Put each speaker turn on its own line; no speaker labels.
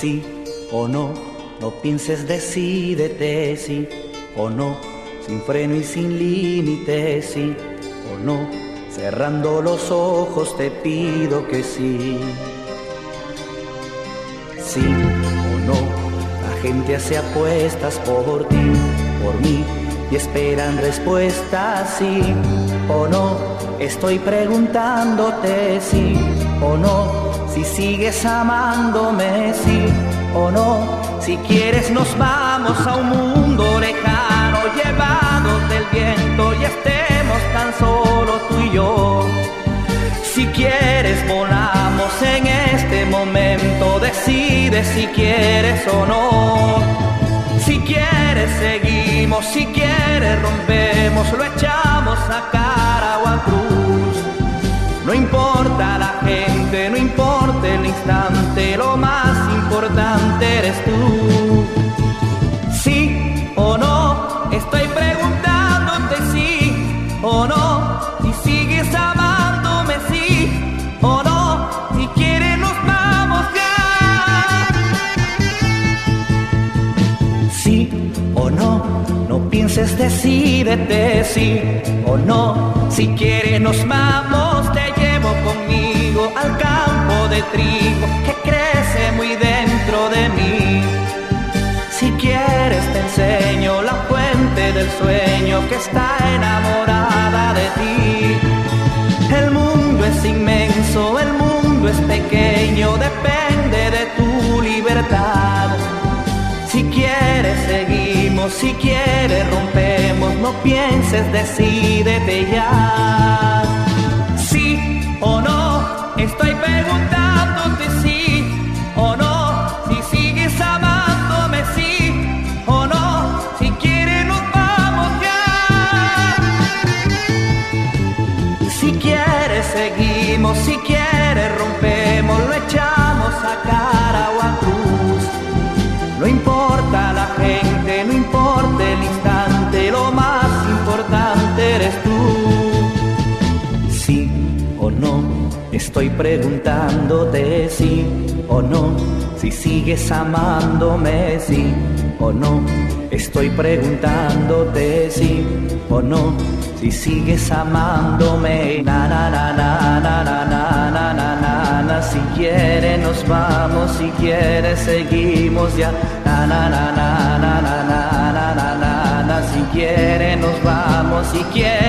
sí o no, no pienses, decídete, sí o no, sin freno y sin límites, sí o no, cerrando los ojos te pido que sí. Sí o no, la gente hace apuestas por ti, por mí, y esperan respuestas, sí o no, estoy preguntándote, sí o no, si sigues amándome, sí o no, si quieres nos vamos a un mundo lejano, llevados del viento y estemos tan solo tú y yo. Si quieres volamos en este momento, decide si quieres o no. Si quieres seguimos, si quieres rompemos, lo echamos a cara o a cruz. No importa la gente, no importa el instante, lo más importante eres tú. Sí o no, estoy preguntándote sí o no, si sigues amándome sí o no, si quieres nos vamos ya. Sí o no, no pienses, decídete, sí o no, si quieres nos vamos, te llevo conmigo al campo de trigo que crece muy dentro de mí. Si quieres te enseño la fuente del sueño que está enamorada de ti. El mundo es inmenso, el mundo es pequeño, depende de tu libertad. Si quieres seguimos, si quieres rompemos, no pienses, decídete ya. Sí o no, estoy preguntándote sí o no, si sigues amándome sí o no, si quieres nos vamos ya. Si quieres seguimos, si quieres rompemos, lo echamos a cara o a cruz. No importa la gente, no importa el instante, lo más importante eres tú. Sí o no, estoy preguntándote sí o no, si sigues amándome sí o no, estoy preguntándote sí o no, si sigues amándome. Na na na na na na na na na na na, si quieres nos vamos, si quieres seguimos ya. Na na na na na na na na na na, si quieres nos vamos, si quieres